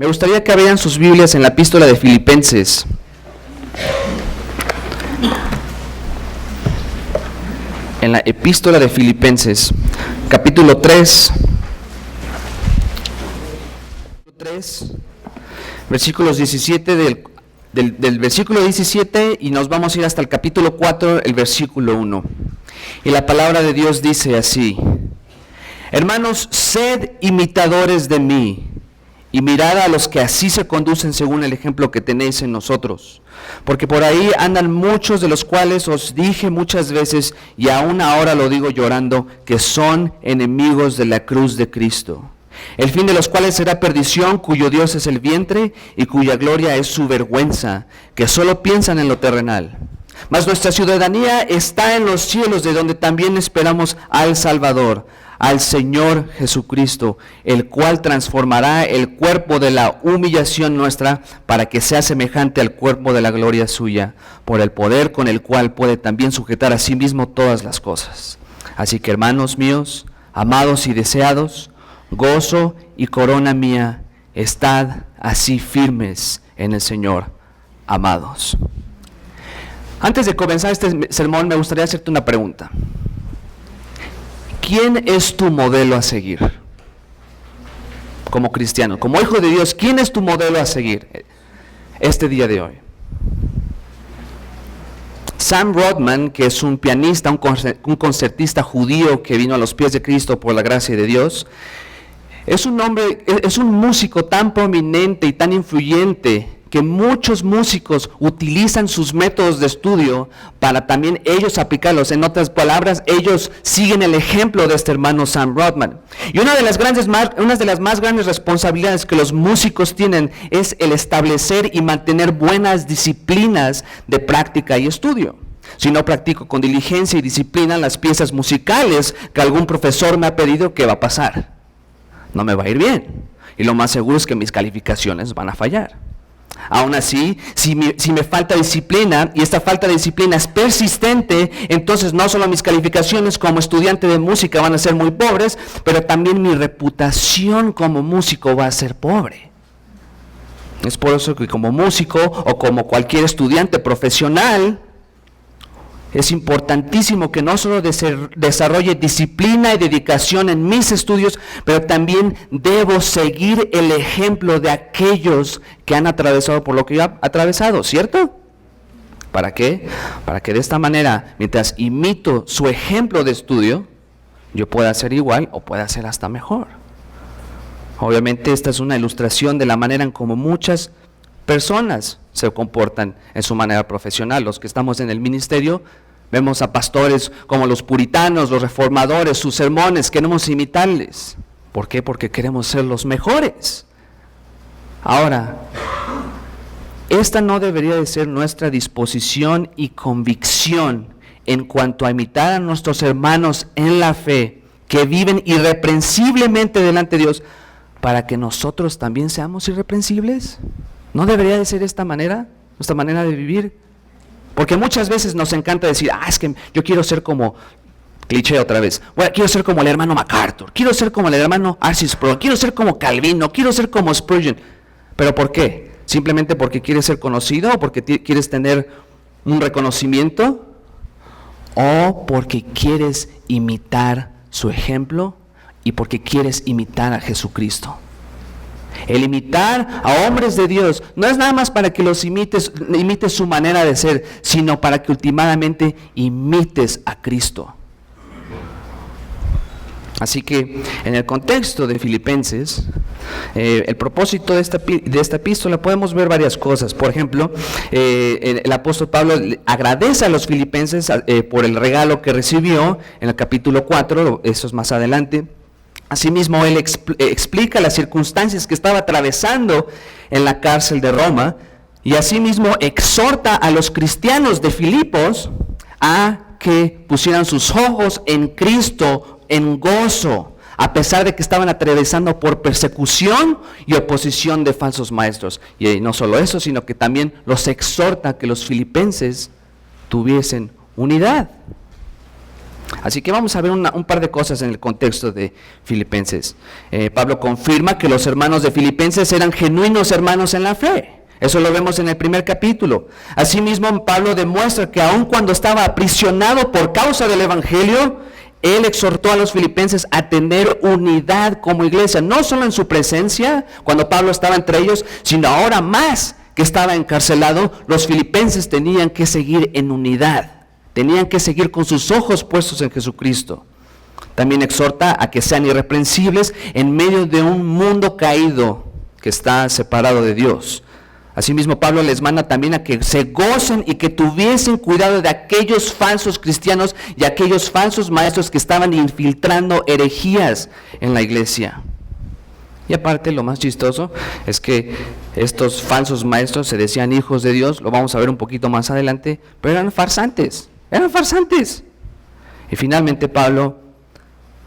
Me gustaría que abrieran sus Biblias en la epístola de Filipenses. En la epístola de Filipenses, capítulo 3, versículos 17 del versículo 17, y nos vamos a ir hasta el capítulo 4, el versículo 1. Y la palabra de Dios dice así: Hermanos, sed imitadores de mí, y mirad a los que así se conducen según el ejemplo que tenéis en nosotros. Porque por ahí andan muchos, de los cuales os dije muchas veces, y aún ahora lo digo llorando, que son enemigos de la cruz de Cristo, el fin de los cuales será perdición, cuyo Dios es el vientre, y cuya gloria es su vergüenza, que solo piensan en lo terrenal. Mas nuestra ciudadanía está en los cielos, de donde también esperamos al Salvador, al Señor Jesucristo, el cual transformará el cuerpo de la humillación nuestra para que sea semejante al cuerpo de la gloria suya, por el poder con el cual puede también sujetar a sí mismo todas las cosas. Así que, hermanos míos, amados y deseados, gozo y corona mía, estad así firmes en el Señor, amados. Antes de comenzar este sermón, me gustaría hacerte una pregunta. ¿Quién es tu modelo a seguir? Como cristiano, como hijo de Dios, ¿quién es tu modelo a seguir este día de hoy? Sam Rodman, que es un pianista, un concertista judío que vino a los pies de Cristo por la gracia de Dios, es un músico tan prominente y tan influyente que muchos músicos utilizan sus métodos de estudio para también ellos aplicarlos. En otras palabras, ellos siguen el ejemplo de este hermano Sam Rodman. Y una de las más grandes responsabilidades que los músicos tienen es el establecer y mantener buenas disciplinas de práctica y estudio. Si no practico con diligencia y disciplina las piezas musicales que algún profesor me ha pedido, ¿qué va a pasar? No me va a ir bien. Y lo más seguro es que mis calificaciones van a fallar. Aún así, si me falta disciplina, y esta falta de disciplina es persistente, entonces no solo mis calificaciones como estudiante de música van a ser muy pobres, pero también mi reputación como músico va a ser pobre. Es por eso que como músico o como cualquier estudiante profesional, es importantísimo que no solo desarrolle disciplina y dedicación en mis estudios, pero también debo seguir el ejemplo de aquellos que han atravesado por lo que yo he atravesado, ¿cierto? ¿Para qué? Para que de esta manera, mientras imito su ejemplo de estudio, yo pueda hacer igual o pueda hacer hasta mejor. Obviamente esta es una ilustración de la manera en cómo muchas personas se comportan en su manera profesional. Los que estamos en el ministerio vemos a pastores como los puritanos, los reformadores, sus sermones, queremos imitarles. ¿Por qué? Porque queremos ser los mejores. Ahora, esta no debería de ser nuestra disposición y convicción en cuanto a imitar a nuestros hermanos en la fe, que viven irreprensiblemente delante de Dios, para que nosotros también seamos irreprensibles. ¿No debería de ser esta manera, nuestra manera de vivir? Porque muchas veces nos encanta decir, es que yo quiero ser como, cliché otra vez, quiero ser como el hermano MacArthur, quiero ser como el hermano R.C. Sproul, quiero ser como Calvino, quiero ser como Spurgeon. ¿Pero por qué? ¿Simplemente porque quieres ser conocido o porque quieres tener un reconocimiento? ¿O porque quieres imitar su ejemplo y porque quieres imitar a Jesucristo? El imitar a hombres de Dios no es nada más para que los imites su manera de ser, sino para que últimamente imites a Cristo. Así que en el contexto de Filipenses, el propósito de esta epístola podemos ver varias cosas. Por ejemplo, el apóstol Pablo agradece a los filipenses por el regalo que recibió en el capítulo 4, eso es más adelante. Asimismo, él explica las circunstancias que estaba atravesando en la cárcel de Roma, y asimismo exhorta a los cristianos de Filipos a que pusieran sus ojos en Cristo en gozo, a pesar de que estaban atravesando por persecución y oposición de falsos maestros. Y no solo eso, sino que también los exhorta a que los filipenses tuviesen unidad. Así que vamos a ver un par de cosas en el contexto de Filipenses. Pablo confirma que los hermanos de Filipenses eran genuinos hermanos en la fe. Eso lo vemos en el primer capítulo. Asimismo, Pablo demuestra que aun cuando estaba aprisionado por causa del Evangelio, él exhortó a los filipenses a tener unidad como iglesia, no solo en su presencia, cuando Pablo estaba entre ellos, sino ahora más que estaba encarcelado, los filipenses tenían que seguir en unidad. Tenían que seguir con sus ojos puestos en Jesucristo. También exhorta a que sean irreprensibles en medio de un mundo caído que está separado de Dios. Asimismo, Pablo les manda también a que se gocen y que tuviesen cuidado de aquellos falsos cristianos y aquellos falsos maestros que estaban infiltrando herejías en la iglesia. Y aparte, lo más chistoso es que estos falsos maestros se decían hijos de Dios, lo vamos a ver un poquito más adelante, pero eran farsantes. Y finalmente Pablo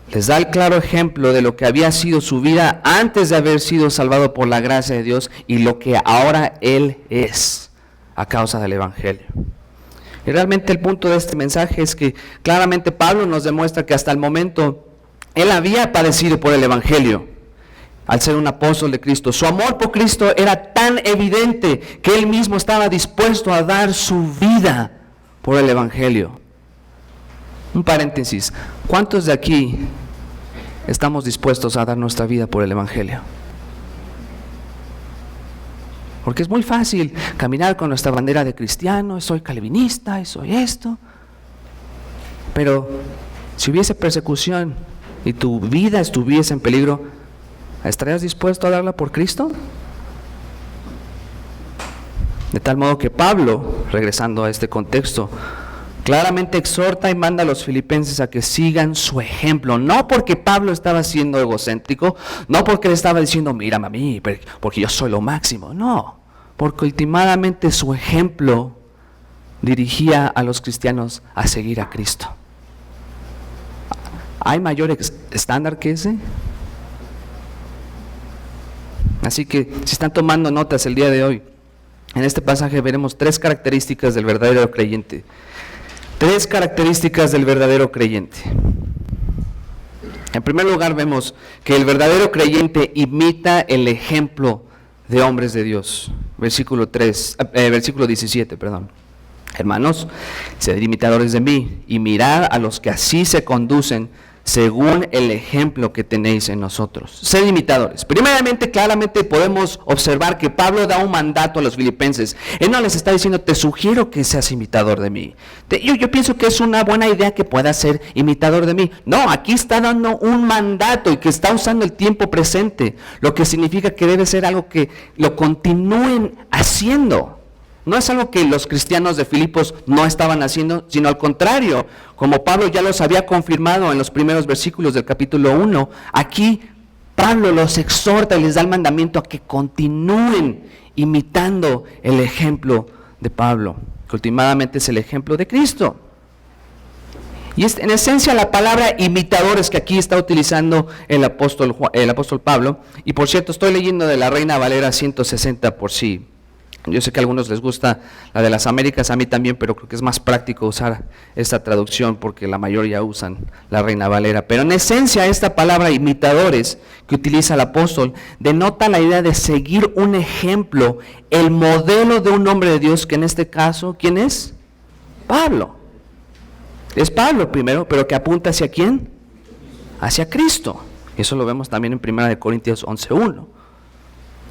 les da el claro ejemplo de lo que había sido su vida antes de haber sido salvado por la gracia de Dios y lo que ahora él es a causa del Evangelio. Y realmente el punto de este mensaje es que claramente Pablo nos demuestra que hasta el momento él había padecido por el Evangelio. Al ser un apóstol de Cristo, su amor por Cristo era tan evidente que él mismo estaba dispuesto a dar su vida por el Evangelio. Un paréntesis, ¿cuántos de aquí estamos dispuestos a dar nuestra vida por el Evangelio? Porque es muy fácil caminar con nuestra bandera de cristiano, soy calvinista, soy esto. Pero si hubiese persecución y tu vida estuviese en peligro, ¿estarías dispuesto a darla por Cristo? De tal modo que Pablo, regresando a este contexto, claramente exhorta y manda a los filipenses a que sigan su ejemplo. No porque Pablo estaba siendo egocéntrico, no porque le estaba diciendo, mírame a mí, porque yo soy lo máximo. No, porque últimamente su ejemplo dirigía a los cristianos a seguir a Cristo. ¿Hay mayor estándar que ese? Así que si están tomando notas el día de hoy, en este pasaje veremos 3 características del verdadero creyente. 3 características del verdadero creyente. En primer lugar vemos que el verdadero creyente imita el ejemplo de hombres de Dios. Versículo 17. Hermanos, sed imitadores de mí y mirad a los que así se conducen según el ejemplo que tenéis en nosotros. Sed imitadores. Primeramente, claramente podemos observar que Pablo da un mandato a los filipenses. Él no les está diciendo, te sugiero que seas imitador de mí. Yo pienso que es una buena idea que puedas ser imitador de mí. No, aquí está dando un mandato y que está usando el tiempo presente, lo que significa que debe ser algo que lo continúen haciendo. No es algo que los cristianos de Filipos no estaban haciendo, sino al contrario, como Pablo ya los había confirmado en los primeros versículos del capítulo 1, aquí Pablo los exhorta y les da el mandamiento a que continúen imitando el ejemplo de Pablo, que últimamente es el ejemplo de Cristo. Y es en esencia la palabra imitadores que aquí está utilizando el apóstol Pablo, y por cierto estoy leyendo de la Reina Valera 160 por sí. Yo sé que a algunos les gusta la de las Américas, a mí también, pero creo que es más práctico usar esta traducción porque la mayoría usan la Reina Valera. Pero en esencia esta palabra imitadores que utiliza el apóstol denota la idea de seguir un ejemplo, el modelo de un hombre de Dios, que en este caso, ¿quién es? Pablo. Es Pablo primero, pero que apunta ¿hacia quién? Hacia Cristo. Eso lo vemos también en 1 Corintios 11:1.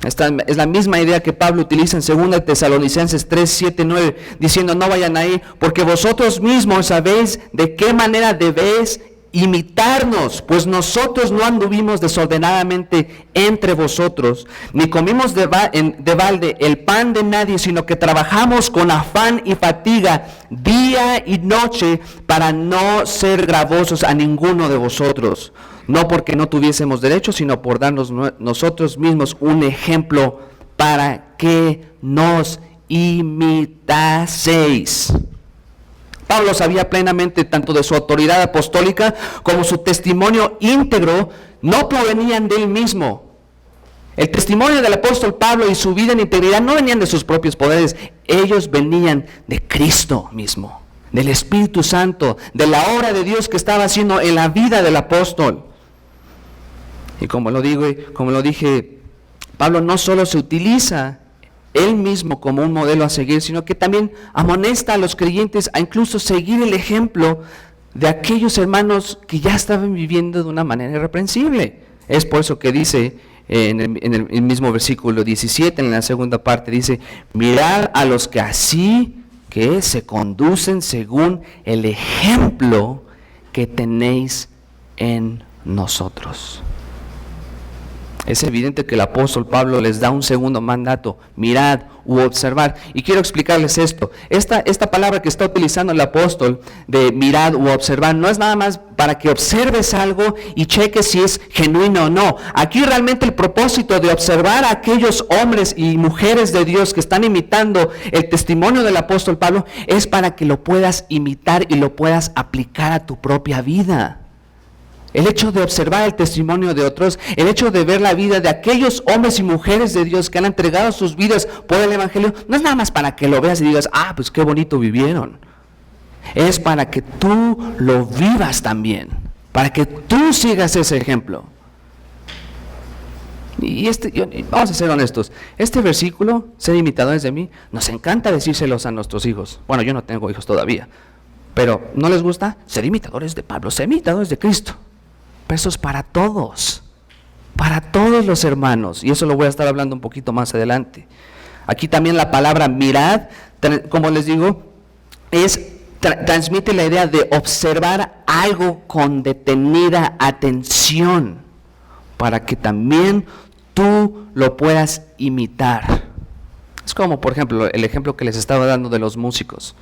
Esta es la misma idea que Pablo utiliza en 2 Tesalonicenses 3, 7, 9, diciendo no vayan ahí, porque vosotros mismos sabéis de qué manera debéis imitarnos, pues nosotros no anduvimos desordenadamente entre vosotros, ni comimos de balde el pan de nadie, sino que trabajamos con afán y fatiga día y noche para no ser gravosos a ninguno de vosotros. No porque no tuviésemos derecho, sino por darnos nosotros mismos un ejemplo para que nos imitaseis. Pablo sabía plenamente tanto de su autoridad apostólica como su testimonio íntegro no provenían de él mismo. El testimonio del apóstol Pablo y su vida en integridad no venían de sus propios poderes, ellos venían de Cristo mismo. del Espíritu Santo, de la obra de Dios que estaba haciendo en la vida del apóstol. Y como lo dije, Pablo no solo se utiliza él mismo como un modelo a seguir, sino que también amonesta a los creyentes a incluso seguir el ejemplo de aquellos hermanos que ya estaban viviendo de una manera irreprensible. Es por eso que dice en el mismo versículo 17, en la segunda parte, dice: mirad a los que así que se conducen según el ejemplo que tenéis en nosotros. Es evidente que el apóstol Pablo les da un segundo mandato: mirad u observar. Y quiero explicarles esto. Esta palabra que está utilizando el apóstol de mirad u observar no es nada más para que observes algo y cheques si es genuino o no. Aquí realmente el propósito de observar a aquellos hombres y mujeres de Dios que están imitando el testimonio del apóstol Pablo es para que lo puedas imitar y lo puedas aplicar a tu propia vida. El hecho de observar el testimonio de otros, el hecho de ver la vida de aquellos hombres y mujeres de Dios que han entregado sus vidas por el Evangelio, no es nada más para que lo veas y digas: ah, pues qué bonito vivieron. Es para que tú lo vivas también, para que tú sigas ese ejemplo. Y vamos a ser honestos, este versículo, ser imitadores de mí, nos encanta decírselos a nuestros hijos. Bueno, yo no tengo hijos todavía, pero ¿no les gusta? Ser imitadores de Pablo, ser imitadores de Cristo. Pero eso es para todos los hermanos, y eso lo voy a estar hablando un poquito más adelante. Aquí también la palabra mirad, como les digo, transmite la idea de observar algo con detenida atención, para que también tú lo puedas imitar. Es como, por ejemplo, el ejemplo que les estaba dando de los músicos.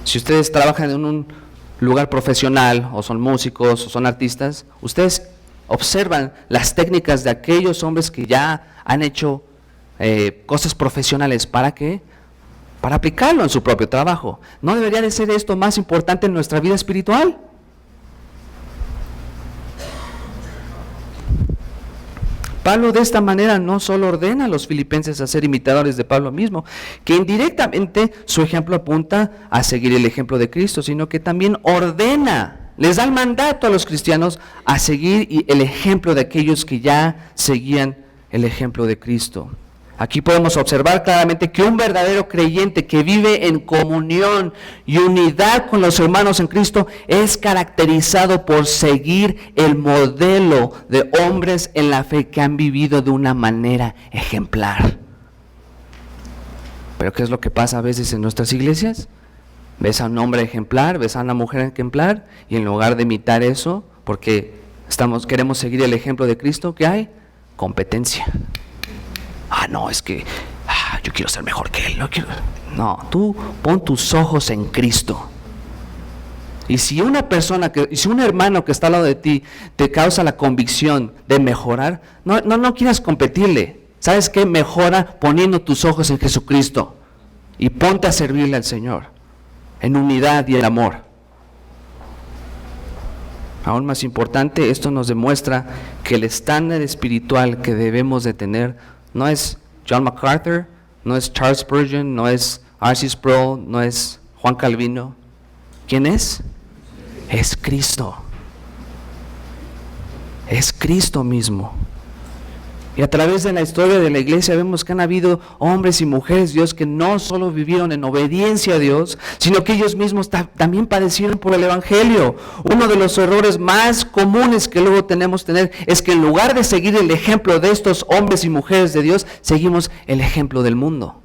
Si ustedes trabajan en un lugar profesional, o son músicos, o son artistas, ustedes observan las técnicas de aquellos hombres que ya han hecho cosas profesionales. ¿Para qué? Para aplicarlo en su propio trabajo. ¿No debería de ser esto más importante en nuestra vida espiritual? Pablo de esta manera no solo ordena a los filipenses a ser imitadores de Pablo mismo, que indirectamente su ejemplo apunta a seguir el ejemplo de Cristo, sino que también ordena, les da el mandato a los cristianos a seguir el ejemplo de aquellos que ya seguían el ejemplo de Cristo. Aquí podemos observar claramente que un verdadero creyente que vive en comunión y unidad con los hermanos en Cristo es caracterizado por seguir el modelo de hombres en la fe que han vivido de una manera ejemplar. ¿Pero qué es lo que pasa a veces en nuestras iglesias? Ves a un hombre ejemplar, ves a una mujer ejemplar, y en lugar de imitar eso, porque queremos seguir el ejemplo de Cristo, ¿qué hay? Competencia. No, es que yo quiero ser mejor que él. No, tú pon tus ojos en Cristo. Y si un hermano que está al lado de ti te causa la convicción de mejorar, no quieras competirle. ¿Sabes qué? Mejora poniendo tus ojos en Jesucristo y ponte a servirle al Señor en unidad y en amor. Aún más importante, esto nos demuestra que el estándar espiritual que debemos de tener no es John MacArthur, no es Charles Spurgeon, no es R.C. Sproul, no es Juan Calvino. ¿Quién es? Es Cristo. Es Cristo mismo. Y a través de la historia de la iglesia vemos que han habido hombres y mujeres de Dios que no solo vivieron en obediencia a Dios, sino que ellos mismos también padecieron por el Evangelio. Uno de los errores más comunes que luego tenemos es que en lugar de seguir el ejemplo de estos hombres y mujeres de Dios, seguimos el ejemplo del mundo.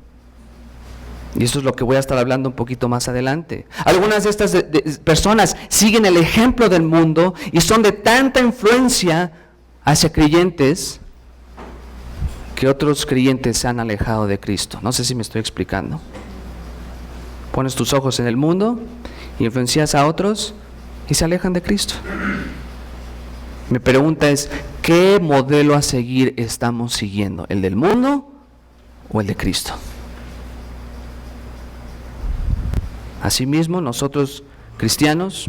Y eso es lo que voy a estar hablando un poquito más adelante. Algunas de estas personas siguen el ejemplo del mundo y son de tanta influencia hacia creyentes que otros creyentes se han alejado de Cristo. No sé si me estoy explicando. Pones tus ojos en el mundo, influencias a otros y se alejan de Cristo. Mi pregunta es, ¿qué modelo a seguir estamos siguiendo? ¿El del mundo o el de Cristo? Asimismo, nosotros cristianos,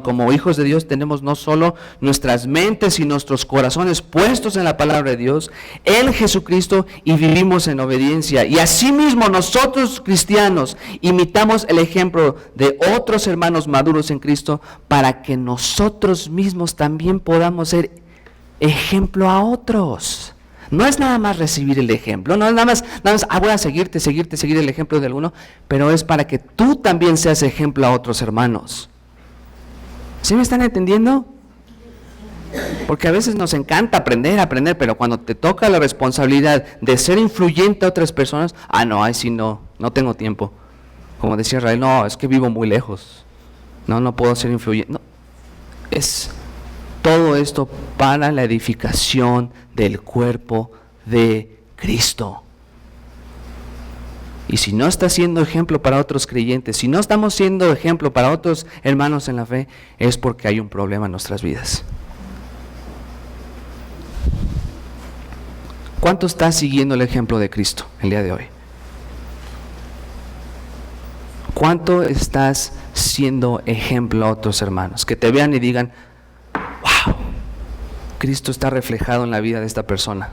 como hijos de Dios tenemos no solo nuestras mentes y nuestros corazones puestos en la palabra de Dios, en Jesucristo, y vivimos en obediencia. Y asimismo nosotros cristianos imitamos el ejemplo de otros hermanos maduros en Cristo para que nosotros mismos también podamos ser ejemplo a otros. No es nada más recibir el ejemplo, no es nada más, voy a seguir el ejemplo de alguno, pero es para que tú también seas ejemplo a otros hermanos. ¿Sí me están entendiendo? Porque a veces nos encanta aprender, pero cuando te toca la responsabilidad de ser influyente a otras personas, ahí sí no tengo tiempo. Como decía Israel, no, es que vivo muy lejos. No puedo ser influyente. No, es todo esto para la edificación del cuerpo de Cristo. Y si no está siendo ejemplo para otros creyentes, si no estamos siendo ejemplo para otros hermanos en la fe, es porque hay un problema en nuestras vidas. ¿Cuánto estás siguiendo el ejemplo de Cristo el día de hoy? ¿Cuánto estás siendo ejemplo a otros hermanos? Que te vean y digan, wow, Cristo está reflejado en la vida de esta persona.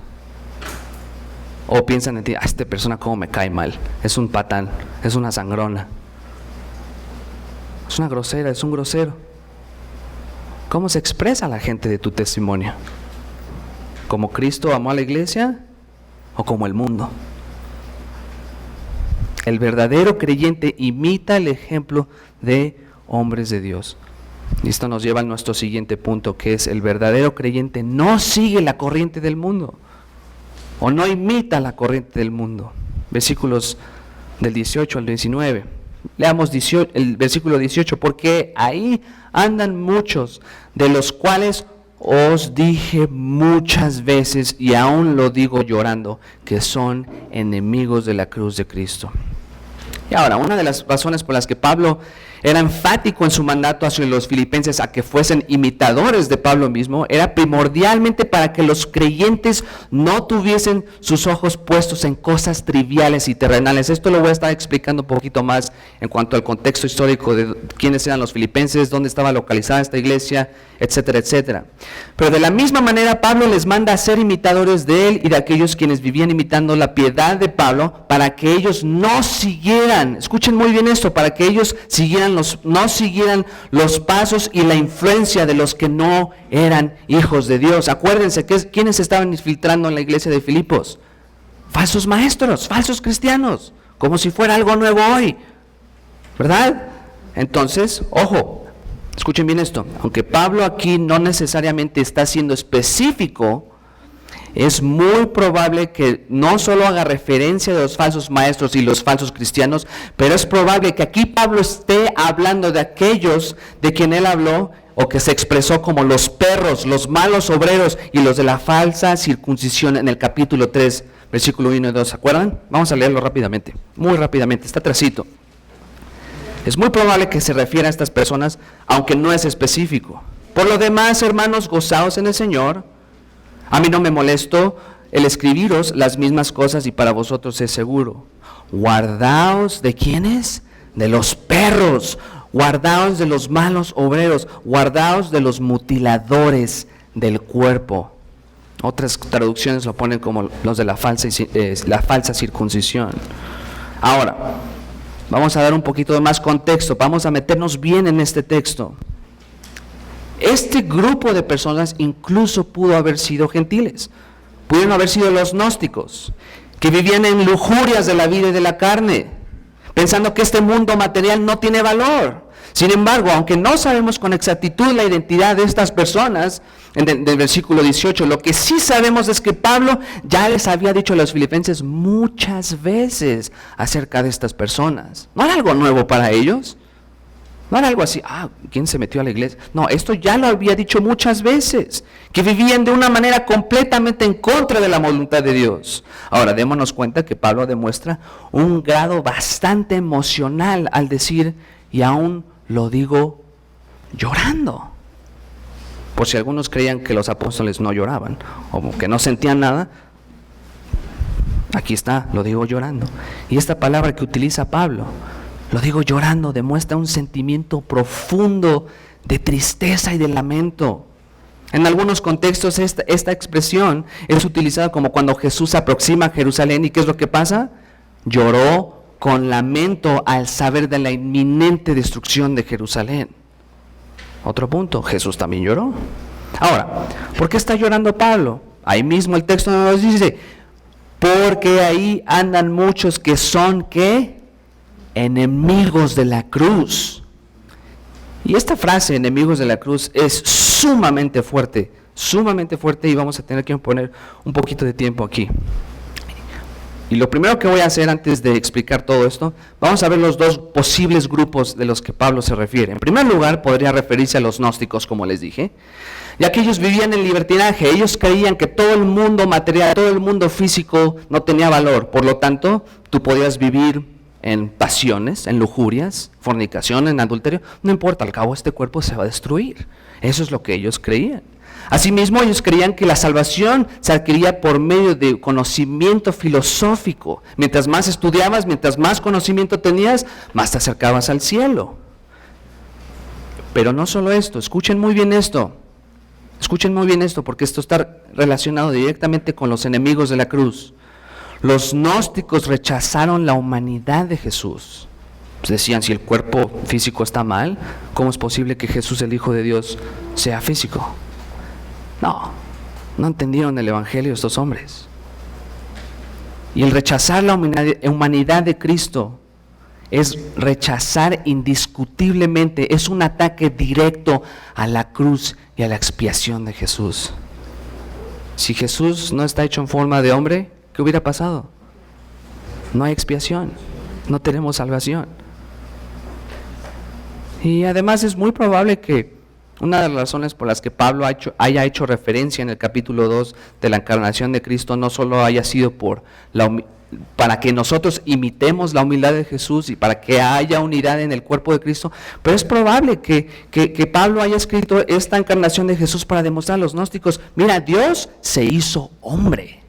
O piensan en ti, esta persona cómo me cae mal, es un patán, es una sangrona, es una grosera, es un grosero. ¿Cómo se expresa la gente de tu testimonio? ¿Como Cristo amó a la iglesia o como el mundo? El verdadero creyente imita el ejemplo de hombres de Dios. Y esto nos lleva a nuestro siguiente punto, que es el verdadero creyente no sigue la corriente del mundo. O no imita la corriente del mundo. Versículos del 18 al 19. Leamos el versículo 18. Porque ahí andan muchos, de los cuales os dije muchas veces, y aún lo digo llorando, que son enemigos de la cruz de Cristo. Y ahora, una de las razones por las que Pablo era enfático en su mandato hacia los filipenses a que fuesen imitadores de Pablo mismo, era primordialmente para que los creyentes no tuviesen sus ojos puestos en cosas triviales y terrenales. Esto lo voy a estar explicando un poquito más en cuanto al contexto histórico de quiénes eran los filipenses, dónde estaba localizada esta iglesia, etcétera, etcétera. Pero de la misma manera Pablo les manda a ser imitadores de él y de aquellos quienes vivían imitando la piedad de Pablo, para que ellos no siguieran, escuchen muy bien esto, para que ellos no siguieran los pasos y la influencia de los que no eran hijos de Dios. Acuérdense que ¿quiénes estaban infiltrando en la iglesia de Filipos? Falsos maestros, falsos cristianos, como si fuera algo nuevo hoy, ¿verdad? Entonces, ojo, escuchen bien esto, aunque Pablo aquí no necesariamente está siendo específico, es muy probable que no solo haga referencia de los falsos maestros y los falsos cristianos, pero es probable que aquí Pablo esté hablando de aquellos de quien él habló o que se expresó como los perros, los malos obreros y los de la falsa circuncisión en el capítulo 3, versículo 1 y 2. ¿Se acuerdan? Vamos a leerlo rápidamente, muy rápidamente, está atrasito. Es muy probable que se refiera a estas personas, aunque no es específico. Por lo demás, hermanos, gozaos en el Señor. A mí no me molesto el escribiros las mismas cosas y para vosotros es seguro. Guardaos ¿de quiénes? De los perros. Guardaos de los malos obreros. Guardaos de los mutiladores del cuerpo. Otras traducciones lo ponen como los de la falsa circuncisión. Ahora, vamos a dar un poquito de más contexto. Vamos a meternos bien en este texto. Este grupo de personas incluso pudo haber sido gentiles, pudieron haber sido los gnósticos, que vivían en lujurias de la vida y de la carne, pensando que este mundo material no tiene valor. Sin embargo, aunque no sabemos con exactitud la identidad de estas personas, del versículo 18, lo que sí sabemos es que Pablo ya les había dicho a los filipenses muchas veces acerca de estas personas. ¿No era algo nuevo para ellos? No era algo así, ¿quién se metió a la iglesia? No, esto ya lo había dicho muchas veces, que vivían de una manera completamente en contra de la voluntad de Dios. Ahora, démonos cuenta que Pablo demuestra un grado bastante emocional al decir, y aún lo digo llorando. Por si algunos creían que los apóstoles no lloraban, o que no sentían nada, aquí está, lo digo llorando. Y esta palabra que utiliza Pablo, lo digo llorando, demuestra un sentimiento profundo de tristeza y de lamento. En algunos contextos esta expresión es utilizada como cuando Jesús se aproxima a Jerusalén. ¿Y qué es lo que pasa? Lloró con lamento al saber de la inminente destrucción de Jerusalén. Otro punto, Jesús también lloró. Ahora, ¿por qué está llorando Pablo? Ahí mismo el texto nos dice, porque ahí andan muchos que son, ¿qué? Enemigos de la cruz. Y esta frase, enemigos de la cruz, es sumamente fuerte, y vamos a tener que poner un poquito de tiempo aquí. Y lo primero que voy a hacer antes de explicar todo esto, vamos a ver los dos posibles grupos de los que Pablo se refiere. En primer lugar, podría referirse a los gnósticos, como les dije, ya que ellos vivían en libertinaje. Ellos creían que todo el mundo material, todo el mundo físico no tenía valor. Por lo tanto, tú podías vivir en pasiones, en lujurias, fornicación, en adulterio. No importa, al cabo este cuerpo se va a destruir. Eso es lo que ellos creían. Asimismo, ellos creían que la salvación se adquiría por medio de conocimiento filosófico. Mientras más estudiabas, mientras más conocimiento tenías, más te acercabas al cielo. Pero no solo esto, escuchen muy bien esto, porque esto está relacionado directamente con los enemigos de la cruz. Los gnósticos rechazaron la humanidad de Jesús. Pues decían, si el cuerpo físico está mal, ¿cómo es posible que Jesús, el Hijo de Dios, sea físico? No entendieron el evangelio estos hombres. Y el rechazar la humanidad de Cristo es rechazar indiscutiblemente, es un ataque directo a la cruz y a la expiación de Jesús. Si Jesús no está hecho en forma de hombre, ¿qué hubiera pasado? No hay expiación, no tenemos salvación. Y además es muy probable que una de las razones por las que Pablo haya hecho referencia en el capítulo 2 de la encarnación de Cristo no solo haya sido para que nosotros imitemos la humildad de Jesús y para que haya unidad en el cuerpo de Cristo, pero es probable que Pablo haya escrito esta encarnación de Jesús para demostrar a los gnósticos, mira, Dios se hizo hombre,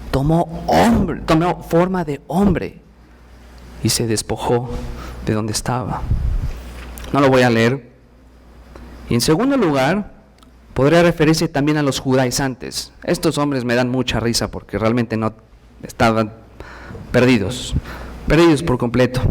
tomó forma de hombre y se despojó de donde estaba. No lo voy a leer. Y en segundo lugar, podría referirse también a los judaizantes. Estos hombres me dan mucha risa porque realmente no estaban perdidos por completo.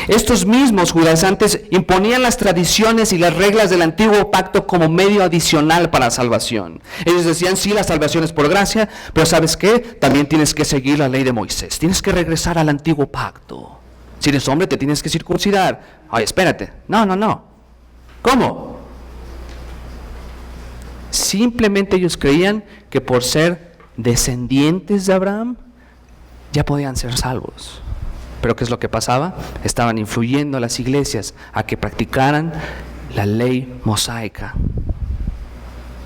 Estos mismos judaizantes imponían las tradiciones y las reglas del antiguo pacto como medio adicional para la salvación. Ellos decían, sí, la salvación es por gracia, pero ¿sabes qué? También tienes que seguir la ley de Moisés, tienes que regresar al antiguo pacto. Si eres hombre te tienes que circuncidar. Ay, espérate, no. ¿Cómo? Simplemente ellos creían que por ser descendientes de Abraham ya podían ser salvos. Pero ¿qué es lo que pasaba? Estaban influyendo a las iglesias a que practicaran la ley mosaica.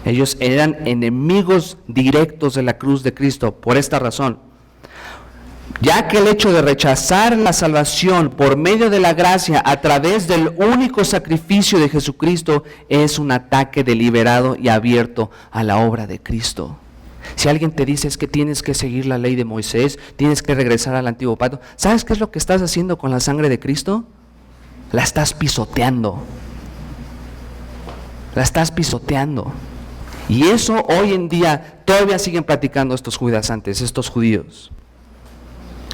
Ellos eran enemigos directos de la cruz de Cristo por esta razón. Ya que el hecho de rechazar la salvación por medio de la gracia a través del único sacrificio de Jesucristo es un ataque deliberado y abierto a la obra de Cristo. Si alguien te dice es que tienes que seguir la ley de Moisés, tienes que regresar al antiguo pacto, ¿sabes qué es lo que estás haciendo con la sangre de Cristo? La estás pisoteando. Y eso hoy en día todavía siguen practicando estos judaizantes, estos judíos.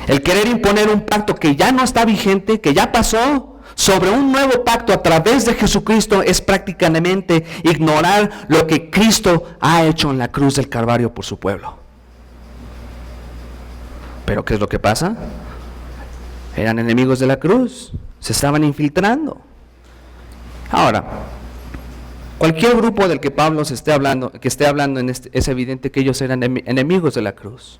El querer imponer un pacto que ya no está vigente, que ya pasó, sobre un nuevo pacto a través de Jesucristo es prácticamente ignorar lo que Cristo ha hecho en la cruz del Calvario por su pueblo. ¿Pero qué es lo que pasa? Eran enemigos de la cruz, se estaban infiltrando. Ahora, cualquier grupo del que Pablo esté hablando es evidente que ellos eran enemigos de la cruz.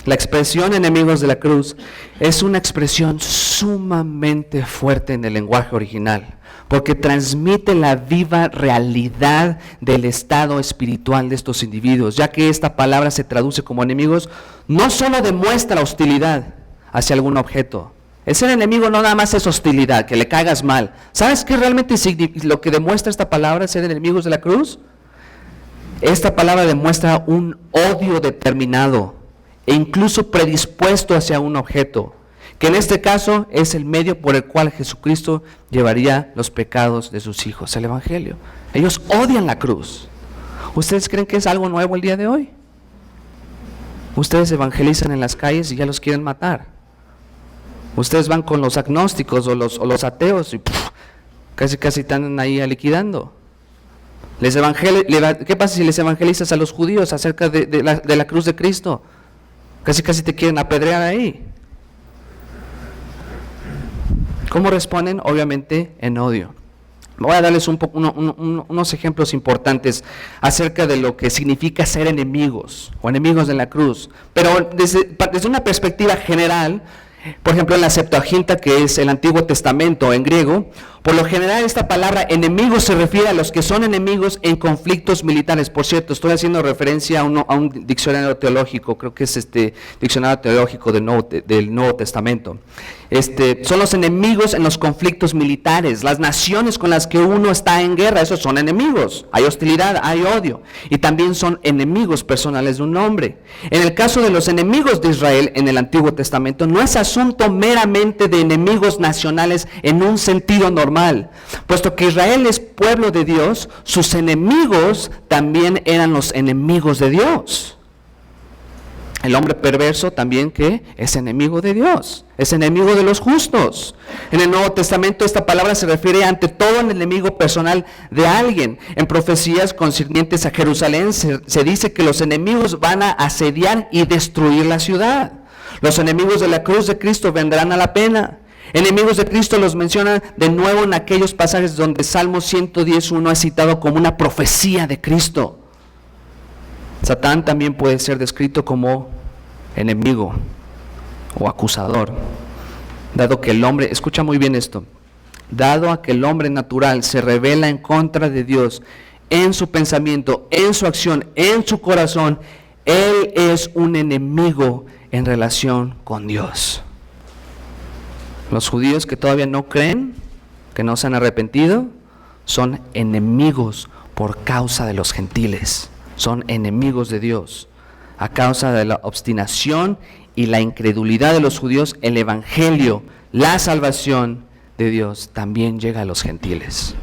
La expresión enemigos de la cruz es una expresión sumamente fuerte en el lenguaje original, porque transmite la viva realidad del estado espiritual de estos individuos, ya que esta palabra se traduce como enemigos, no solo demuestra hostilidad hacia algún objeto. El ser enemigo no nada más es hostilidad, que le caigas mal. ¿Sabes qué realmente lo que demuestra esta palabra, ser enemigos de la cruz? Esta palabra demuestra un odio determinado e incluso predispuesto hacia un objeto, que en este caso es el medio por el cual Jesucristo llevaría los pecados de sus hijos, el Evangelio. Ellos odian la cruz. ¿Ustedes creen que es algo nuevo el día de hoy? Ustedes evangelizan en las calles y ya los quieren matar. Ustedes van con los agnósticos o los ateos y casi están ahí liquidando. ¿Qué pasa si les evangelizas a los judíos acerca de la cruz de Cristo? Casi te quieren apedrear ahí. ¿Cómo responden? Obviamente en odio. Voy a darles unos ejemplos importantes acerca de lo que significa ser enemigos o enemigos de la cruz. Pero desde una perspectiva general, por ejemplo en la Septuaginta, que es el Antiguo Testamento en griego, por lo general esta palabra enemigos se refiere a los que son enemigos en conflictos militares. Por cierto, estoy haciendo referencia a un diccionario teológico, creo que es diccionario teológico del Nuevo Testamento. Son los enemigos en los conflictos militares, las naciones con las que uno está en guerra, esos son enemigos, hay hostilidad, hay odio, y también son enemigos personales de un hombre. En el caso de los enemigos de Israel en el Antiguo Testamento, no es asunto meramente de enemigos nacionales en un sentido normal, puesto que Israel es pueblo de Dios, sus enemigos también eran los enemigos de Dios. El hombre perverso también que es enemigo de Dios, es enemigo de los justos. En el Nuevo Testamento esta palabra se refiere ante todo al enemigo personal de alguien. En profecías concernientes a Jerusalén se dice que los enemigos van a asediar y destruir la ciudad. Los enemigos de la cruz de Cristo vendrán a la pena. Enemigos de Cristo los menciona de nuevo en aquellos pasajes donde Salmo 110:1 es citado como una profecía de Cristo. Satán también puede ser descrito como enemigo o acusador, dado que el hombre, escucha muy bien esto, dado a que el hombre natural se rebela en contra de Dios en su pensamiento, en su acción, en su corazón, él es un enemigo en relación con Dios. Los judíos que todavía no creen, que no se han arrepentido, son enemigos por causa de los gentiles. Son enemigos de Dios. A causa de la obstinación y la incredulidad de los judíos, el evangelio, la salvación de Dios también llega a los gentiles.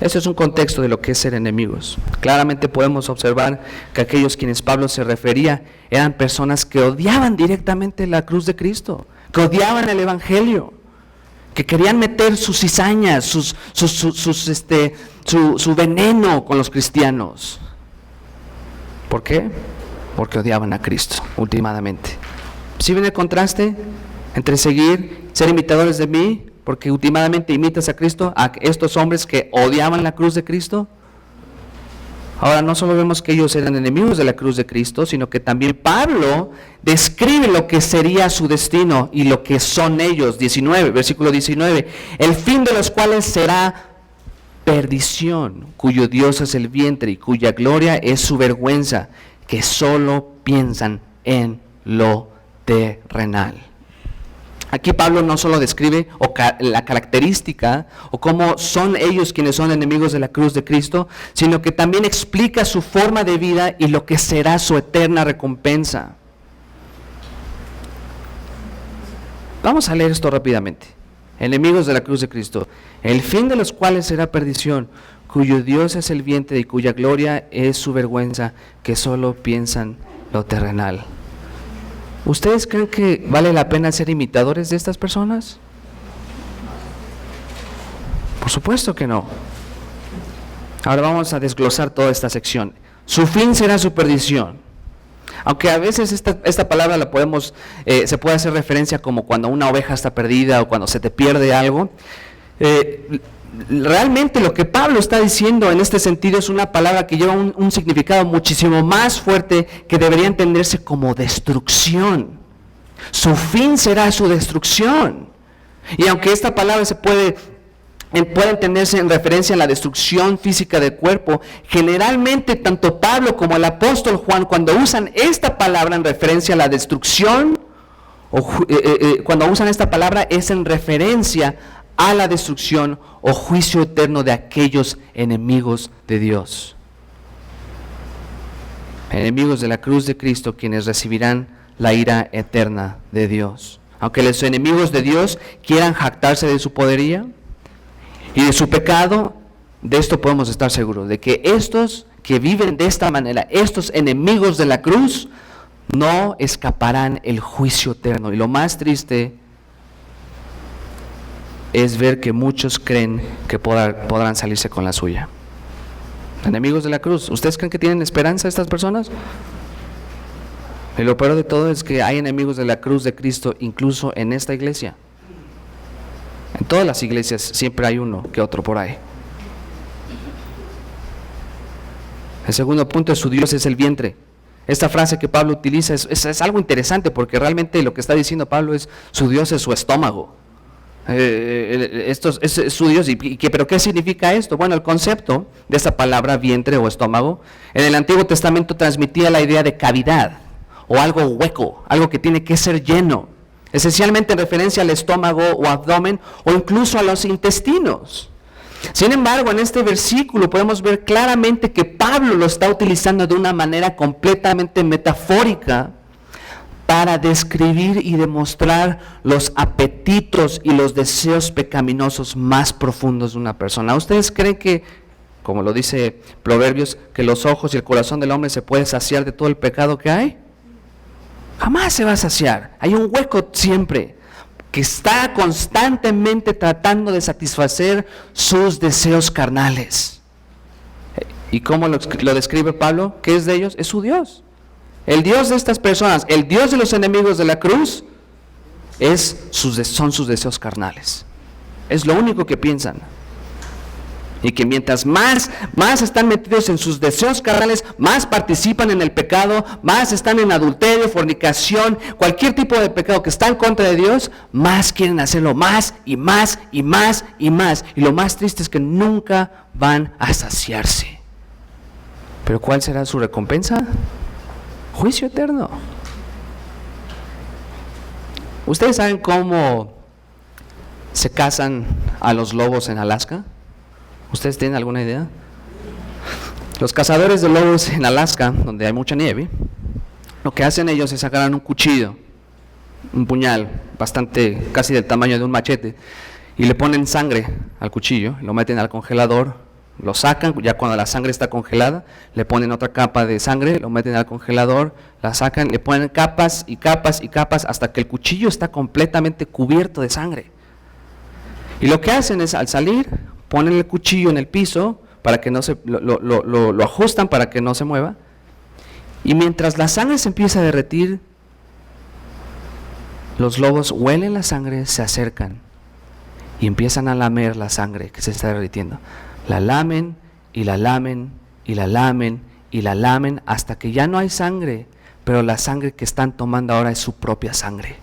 Eso es un contexto de lo que es ser enemigos. Claramente podemos observar que aquellos quienes Pablo se refería eran personas que odiaban directamente la cruz de Cristo, que odiaban el evangelio, que querían meter sus cizañas, su veneno con los cristianos. ¿Por qué? Porque odiaban a Cristo, últimamente. ¿Sí ven el contraste entre ser imitadores de mí, porque últimamente imitas a Cristo, a estos hombres que odiaban la cruz de Cristo? Ahora no solo vemos que ellos eran enemigos de la cruz de Cristo, sino que también Pablo describe lo que sería su destino y lo que son ellos. Versículo 19, el fin de los cuales será perdición, cuyo Dios es el vientre y cuya gloria es su vergüenza, que solo piensan en lo terrenal. Aquí Pablo no solo describe la característica o cómo son ellos quienes son enemigos de la cruz de Cristo, sino que también explica su forma de vida y lo que será su eterna recompensa. Vamos a leer esto rápidamente. Enemigos de la cruz de Cristo, el fin de los cuales será perdición, cuyo Dios es el vientre y cuya gloria es su vergüenza, que solo piensan lo terrenal. ¿Ustedes creen que vale la pena ser imitadores de estas personas? Por supuesto que no. Ahora vamos a desglosar toda esta sección. Su fin será su perdición. Aunque a veces esta palabra se puede hacer referencia como cuando una oveja está perdida o cuando se te pierde algo. Realmente lo que Pablo está diciendo en este sentido es una palabra que lleva un significado muchísimo más fuerte, que debería entenderse como destrucción. Su fin será su destrucción. Y aunque esta palabra puede entenderse en referencia a la destrucción física del cuerpo, generalmente tanto Pablo como el apóstol Juan, cuando usan esta palabra en referencia a la destrucción, cuando usan esta palabra es en referencia a la destrucción o juicio eterno de aquellos enemigos de Dios. Enemigos de la cruz de Cristo, quienes recibirán la ira eterna de Dios. aunque los enemigos de Dios quieran jactarse de su podería y de su pecado, de esto podemos estar seguros, de que estos que viven de esta manera, estos enemigos de la cruz, no escaparán el juicio eterno. Y lo más triste es ver que muchos creen que podrán salirse con la suya. Enemigos de la cruz, ¿ustedes creen que tienen esperanza estas personas? Y lo peor de todo es que hay enemigos de la cruz de Cristo incluso en esta iglesia. En todas las iglesias siempre hay uno que otro por ahí. El segundo punto es: su Dios es el vientre. Esta frase que Pablo utiliza es algo interesante, porque realmente lo que está diciendo Pablo es: su Dios es su estómago. Esto es su Dios. ¿Pero qué significa esto? Bueno, el concepto de esta palabra vientre o estómago en el Antiguo Testamento transmitía la idea de cavidad o algo hueco, algo que tiene que ser lleno, esencialmente en referencia al estómago o abdomen o incluso a los intestinos. Sin embargo, en este versículo podemos ver claramente que Pablo lo está utilizando de una manera completamente metafórica para describir y demostrar los apetitos y los deseos pecaminosos más profundos de una persona. ¿Ustedes creen que, como lo dice Proverbios, que los ojos y el corazón del hombre se puede saciar de todo el pecado que hay? Jamás se va a saciar. Hay un hueco siempre que está constantemente tratando de satisfacer sus deseos carnales. ¿Y cómo lo describe Pablo? ¿Qué es de ellos? Es su Dios. El Dios de estas personas, el Dios de los enemigos de la cruz, son sus deseos carnales. Es lo único que piensan. Y que mientras más están metidos en sus deseos carnales, más participan en el pecado, más están en adulterio, fornicación, cualquier tipo de pecado que está en contra de Dios, más quieren hacerlo más y más y más y más. Y lo más triste es que nunca van a saciarse. ¿Pero cuál será su recompensa? Juicio eterno. ¿Ustedes saben cómo se cazan a los lobos en Alaska? ¿Ustedes tienen alguna idea? Los cazadores de lobos en Alaska, donde hay mucha nieve, lo que hacen ellos es agarrar un cuchillo, un puñal bastante, casi del tamaño de un machete, y le ponen sangre al cuchillo, lo meten al congelador, lo sacan, ya cuando la sangre está congelada, le ponen otra capa de sangre, lo meten al congelador, la sacan, le ponen capas y capas y capas hasta que el cuchillo está completamente cubierto de sangre. Y lo que hacen es, al salir, ponen el cuchillo en el piso para que no se lo ajustan para que no se mueva, y mientras la sangre se empieza a derretir, los lobos huelen la sangre, se acercan y empiezan a lamer la sangre que se está derritiendo. La lamen y la lamen y la lamen y la lamen hasta que ya no hay sangre, pero la sangre que están tomando ahora es su propia sangre.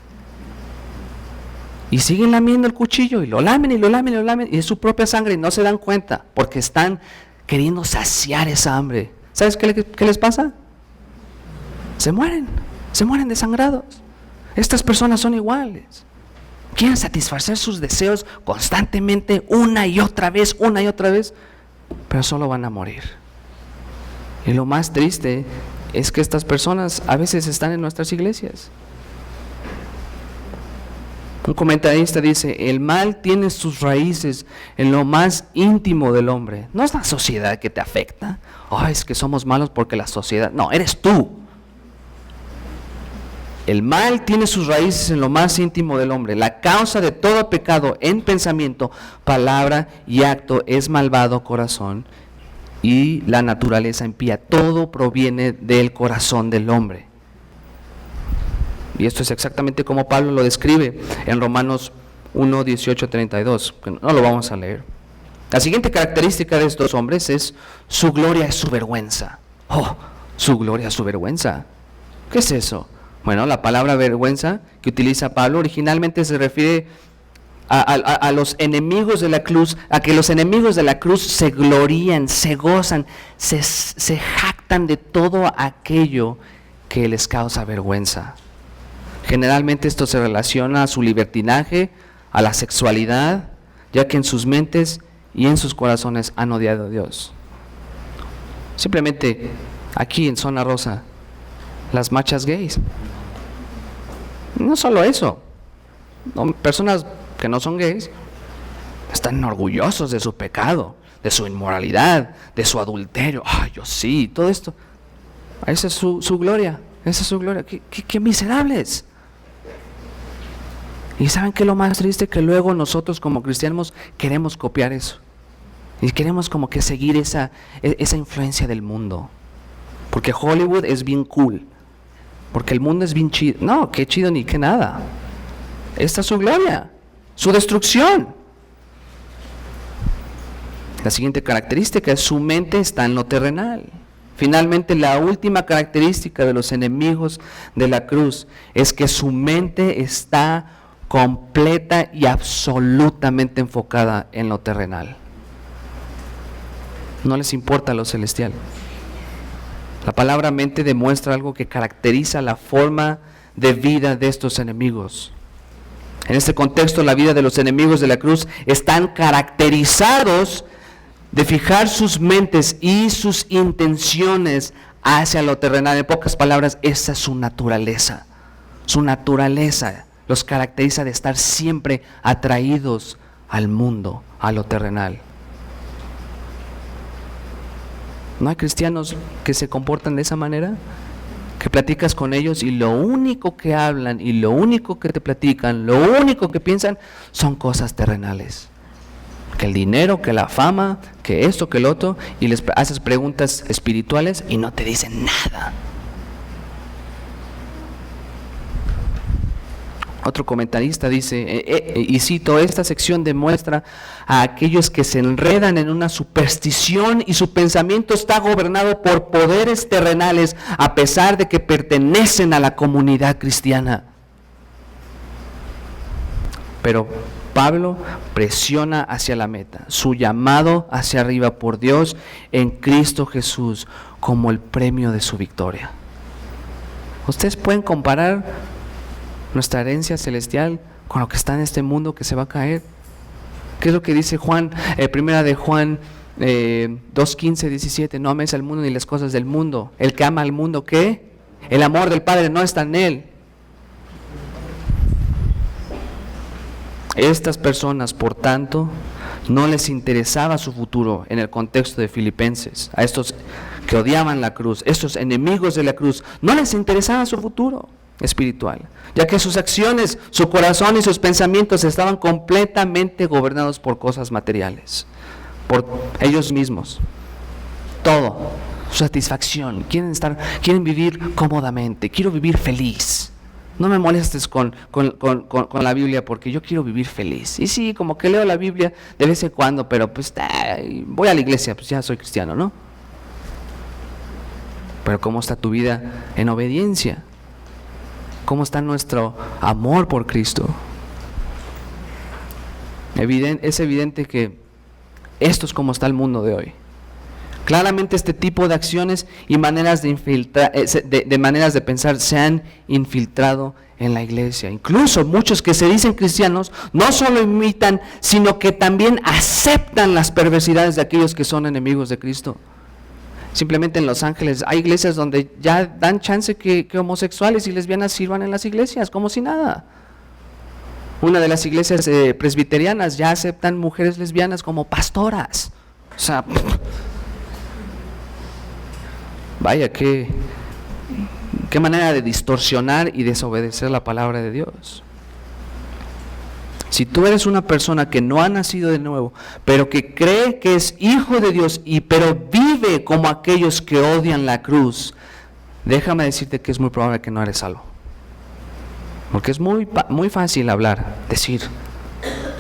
Y siguen lamiendo el cuchillo y lo lamen y lo lamen y lo lamen, y es su propia sangre, y no se dan cuenta porque están queriendo saciar esa hambre. ¿Sabes qué les pasa? Se mueren desangrados. Estas personas son iguales. Quieren satisfacer sus deseos constantemente, una y otra vez, pero solo van a morir. Y lo más triste es que estas personas a veces están en nuestras iglesias. Un comentarista dice: el mal tiene sus raíces en lo más íntimo del hombre. No es la sociedad que te afecta. Es que somos malos porque la sociedad. No, eres tú. El mal tiene sus raíces en lo más íntimo del hombre. La causa de todo pecado en pensamiento, palabra y acto es malvado corazón y la naturaleza impía. Todo proviene del corazón del hombre. Y esto es exactamente como Pablo lo describe en Romanos 1, 18, 32. No lo vamos a leer. La siguiente característica de estos hombres es: su gloria es su vergüenza. Su gloria es su vergüenza. ¿Qué es eso? Bueno, la palabra vergüenza que utiliza Pablo originalmente se refiere a los enemigos de la cruz, a que los enemigos de la cruz se glorían, se gozan, se jactan de todo aquello que les causa vergüenza. Generalmente esto se relaciona a su libertinaje, a la sexualidad, ya que en sus mentes y en sus corazones han odiado a Dios. Simplemente aquí en Zona Rosa, las marchas gays. No solo eso, No, personas que no son gays están orgullosos de su pecado, de su inmoralidad, de su adulterio. Yo sí, todo esto. Esa es su gloria. Esa es su gloria. ¡Qué miserables! Y ¿saben qué es lo más triste? Que luego nosotros como cristianos queremos copiar eso. Y queremos como que seguir esa influencia del mundo. Porque Hollywood es bien cool. Porque el mundo es bien chido. No, qué chido ni qué nada. Esta es su gloria, su destrucción. La siguiente característica es su mente está en lo terrenal. Finalmente, la última característica de los enemigos de la cruz es que su mente está completa y absolutamente enfocada en lo terrenal. No les importa lo celestial. La palabra mente demuestra algo que caracteriza la forma de vida de estos enemigos. En este contexto, la vida de los enemigos de la cruz están caracterizados de fijar sus mentes y sus intenciones hacia lo terrenal. En pocas palabras, esa es su naturaleza. Su naturaleza los caracteriza de estar siempre atraídos al mundo, a lo terrenal. ¿No hay cristianos que se comportan de esa manera? Que platicas con ellos y lo único que hablan y lo único que te platican, lo único que piensan son cosas terrenales. Que el dinero, que la fama, que esto, que el otro, y les haces preguntas espirituales y no te dicen nada. Otro comentarista dice, y cito, esta sección demuestra a aquellos que se enredan en una superstición y su pensamiento está gobernado por poderes terrenales a pesar de que pertenecen a la comunidad cristiana. Pero Pablo presiona hacia la meta, su llamado hacia arriba por Dios en Cristo Jesús como el premio de su victoria. Ustedes pueden comparar nuestra herencia celestial con lo que está en este mundo que se va a caer. ¿Qué es lo que dice Juan, primera de Juan 2:15, 17? No ames al mundo ni las cosas del mundo. El que ama al mundo, ¿qué? El amor del Padre no está en él. Estas personas, por tanto, no les interesaba su futuro en el contexto de Filipenses. A estos que odiaban la cruz, estos enemigos de la cruz, no les interesaba su futuro espiritual, ya que sus acciones, su corazón y sus pensamientos estaban completamente gobernados por cosas materiales, por ellos mismos. Todo, su satisfacción, quieren vivir cómodamente, quiero vivir feliz. No me molestes con la Biblia porque yo quiero vivir feliz. Y sí, como que leo la Biblia de vez en cuando, pero pues voy a la iglesia, pues ya soy cristiano, ¿no? Pero ¿cómo está tu vida en obediencia? ¿Cómo está nuestro amor por Cristo? Es evidente que esto es como está el mundo de hoy. Claramente este tipo de acciones y maneras de maneras de pensar se han infiltrado en la iglesia. Incluso muchos que se dicen cristianos no solo imitan, sino que también aceptan las perversidades de aquellos que son enemigos de Cristo. Simplemente en Los Ángeles hay iglesias donde ya dan chance que homosexuales y lesbianas sirvan en las iglesias, como si nada. Una de las iglesias presbiterianas ya aceptan mujeres lesbianas como pastoras. O sea, vaya, qué manera de distorsionar y desobedecer la palabra de Dios. Si tú eres una persona que no ha nacido de nuevo, pero que cree que es hijo de Dios, pero vive como aquellos que odian la cruz, déjame decirte que es muy probable que no eres salvo. Porque es muy fácil hablar, decir.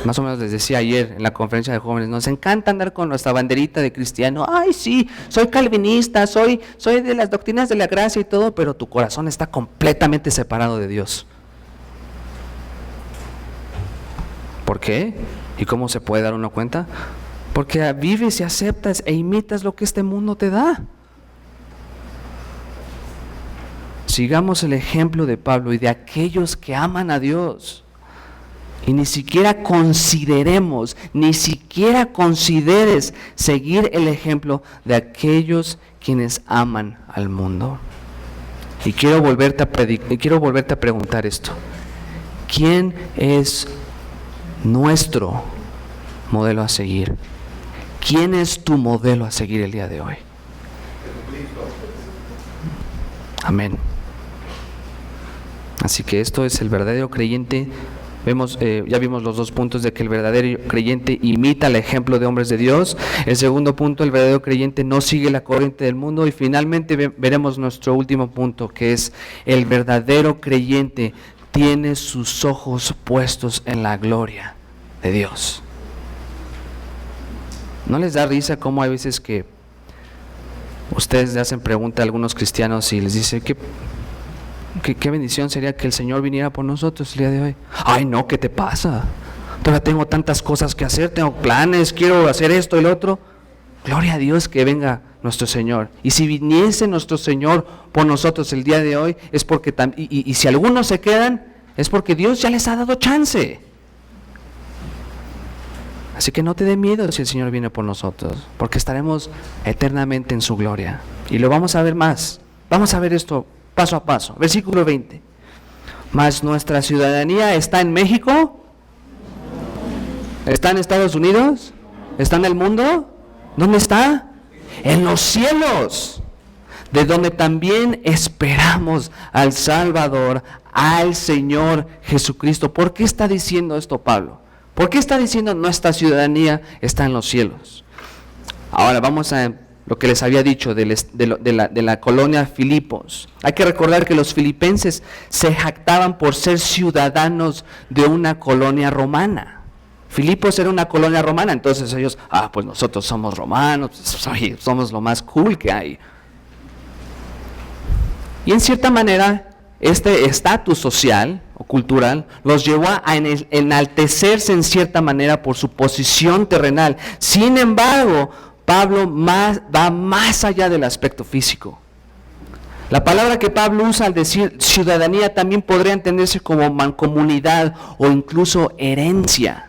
Más o menos les decía ayer en la conferencia de jóvenes, nos encanta andar con nuestra banderita de cristiano. Ay, sí, soy calvinista, soy de las doctrinas de la gracia y todo, pero tu corazón está completamente separado de Dios. ¿Por qué? ¿Y cómo se puede dar uno cuenta? Porque vives y aceptas e imitas lo que este mundo te da. Sigamos el ejemplo de Pablo y de aquellos que aman a Dios. Y ni siquiera consideres seguir el ejemplo de aquellos quienes aman al mundo. Y quiero volverte a preguntar esto. ¿Quién es nuestro modelo a seguir? ¿Quién es tu modelo a seguir el día de hoy? Amén. Así que esto es el verdadero creyente. Ya vimos los 2 puntos de que el verdadero creyente imita el ejemplo de hombres de Dios. El segundo punto, el verdadero creyente no sigue la corriente del mundo. Y finalmente veremos nuestro último punto, que es el verdadero creyente tiene sus ojos puestos en la gloria de Dios. ¿No les da risa cómo hay veces que ustedes le hacen pregunta a algunos cristianos y les dice qué bendición sería que el Señor viniera por nosotros el día de hoy? Ay, no, ¿qué te pasa? Todavía tengo tantas cosas que hacer, tengo planes, quiero hacer esto y lo otro. Gloria a Dios que venga nuestro Señor. Y si viniese nuestro Señor por nosotros el día de hoy, es porque y si algunos se quedan, es porque Dios ya les ha dado chance. Así que no te dé miedo si el Señor viene por nosotros, porque estaremos eternamente en su gloria. Y lo vamos a ver más. Vamos a ver esto paso a paso. Versículo 20. ¿Mas nuestra ciudadanía está en México? ¿Está en Estados Unidos? ¿Está en el mundo? ¿Dónde está? En los cielos, de donde también esperamos al Salvador, al Señor Jesucristo. ¿Por qué está diciendo esto Pablo? ¿Por qué está diciendo nuestra ciudadanía está en los cielos? Ahora vamos a lo que les había dicho de la colonia Filipos. Hay que recordar que los filipenses se jactaban por ser ciudadanos de una colonia romana. Filipos era una colonia romana, entonces ellos, pues nosotros somos romanos, pues, somos lo más cool que hay. Y en cierta manera, este estatus social o cultural los llevó a enaltecerse en cierta manera por su posición terrenal. Sin embargo, Pablo va más allá del aspecto físico. La palabra que Pablo usa al decir ciudadanía también podría entenderse como mancomunidad o incluso herencia.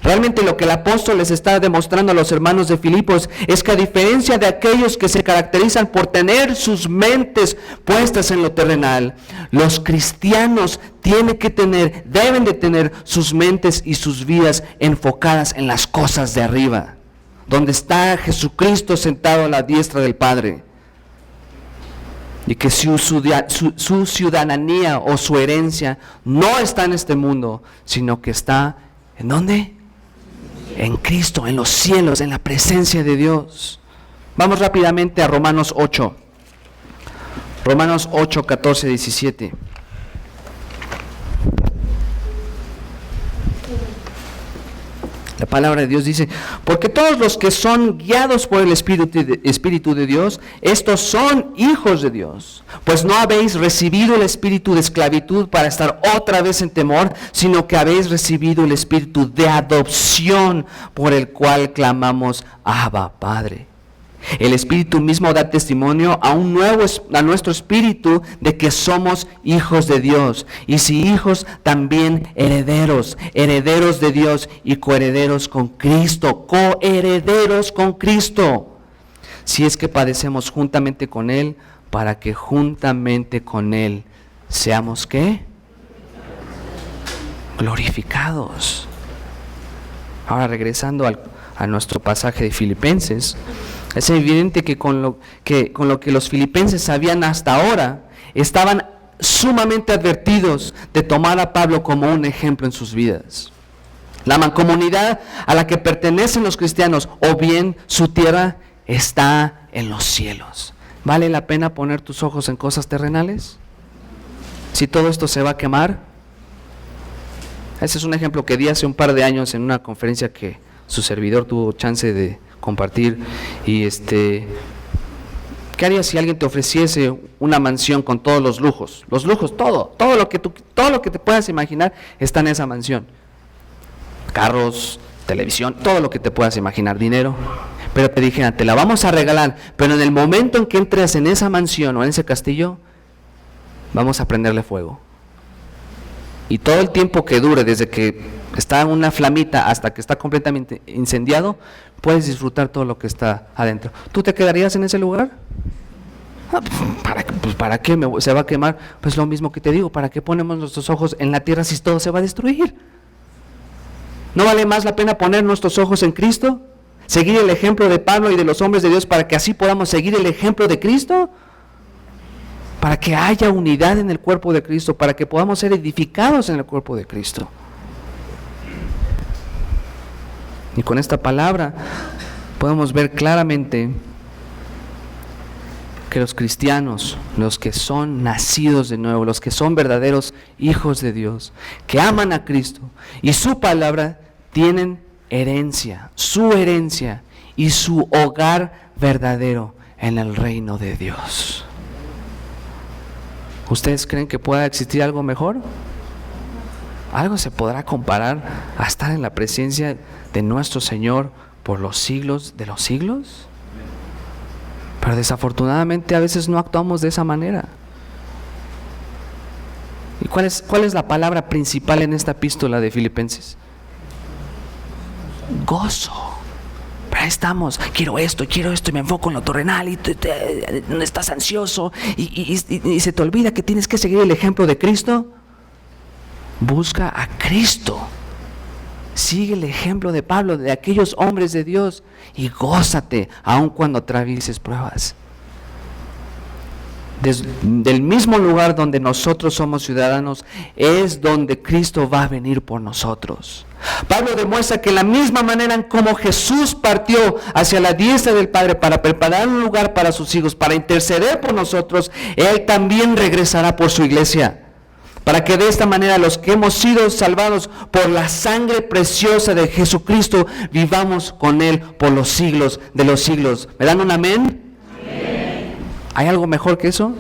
Realmente lo que el apóstol les está demostrando a los hermanos de Filipos es que a diferencia de aquellos que se caracterizan por tener sus mentes puestas en lo terrenal, los cristianos deben de tener sus mentes y sus vidas enfocadas en las cosas de arriba, donde está Jesucristo sentado a la diestra del Padre. Y que su ciudadanía o su herencia no está en este mundo, sino que está, ¿en dónde? En Cristo, en los cielos, en la presencia de Dios. Vamos rápidamente a Romanos 8. Romanos 8, 14, 17. La palabra de Dios dice: porque todos los que son guiados por el Espíritu de Dios, estos son hijos de Dios. Pues no habéis recibido el espíritu de esclavitud para estar otra vez en temor, sino que habéis recibido el espíritu de adopción, por el cual clamamos: Abba, Padre. El Espíritu mismo da testimonio a nuestro espíritu de que somos hijos de Dios. Y si hijos, también herederos, herederos de Dios y coherederos con Cristo, coherederos con Cristo. Si es que padecemos juntamente con Él, para que juntamente con Él seamos, ¿qué? Glorificados. Ahora regresando a nuestro pasaje de Filipenses, es evidente que con lo que los filipenses sabían hasta ahora, estaban sumamente advertidos de tomar a Pablo como un ejemplo en sus vidas. La mancomunidad a la que pertenecen los cristianos, o bien su tierra, está en los cielos. ¿Vale la pena poner tus ojos en cosas terrenales? Si todo esto se va a quemar. Ese es un ejemplo que di hace un par de años en una conferencia que su servidor tuvo chance de compartir. Y ¿qué harías si alguien te ofreciese una mansión con todos los lujos? Los lujos, todo lo que te puedas imaginar está en esa mansión. Carros, televisión, todo lo que te puedas imaginar, dinero. Pero te dijeran: te la vamos a regalar, pero en el momento en que entres en esa mansión o en ese castillo, vamos a prenderle fuego. Y todo el tiempo que dure, desde que está en una flamita hasta que está completamente incendiado, puedes disfrutar todo lo que está adentro. ¿Tú te quedarías en ese lugar? ¿Para qué se va a quemar? Pues lo mismo que te digo, ¿para qué ponemos nuestros ojos en la tierra si todo se va a destruir? ¿No vale más la pena poner nuestros ojos en Cristo? ¿Seguir el ejemplo de Pablo y de los hombres de Dios para que así podamos seguir el ejemplo de Cristo? Para que haya unidad en el cuerpo de Cristo, para que podamos ser edificados en el cuerpo de Cristo. Y con esta palabra podemos ver claramente que los cristianos, los que son nacidos de nuevo, los que son verdaderos hijos de Dios, que aman a Cristo y su palabra, tienen herencia, su herencia y su hogar verdadero en el reino de Dios. ¿Ustedes creen que pueda existir algo mejor? ¿Algo se podrá comparar a estar en la presencia de nuestro Señor por los siglos de los siglos? Pero desafortunadamente a veces no actuamos de esa manera. ¿Y cuál es la palabra principal en esta epístola de Filipenses? Gozo. Pero ahí estamos, quiero esto, y me enfoco en lo terrenal, y estás ansioso, y se te olvida que tienes que seguir el ejemplo de Cristo. Busca a Cristo. Sigue el ejemplo de Pablo, de aquellos hombres de Dios, y gózate aun cuando atravieses pruebas. Del mismo lugar donde nosotros somos ciudadanos es donde Cristo va a venir por nosotros. Pablo demuestra que la misma manera en como Jesús partió hacia la diestra del Padre para preparar un lugar para sus hijos, para interceder por nosotros, Él también regresará por su iglesia. Para que de esta manera los que hemos sido salvados por la sangre preciosa de Jesucristo vivamos con Él por los siglos de los siglos. ¿Me dan un amén? Amén. ¿Hay algo mejor que eso?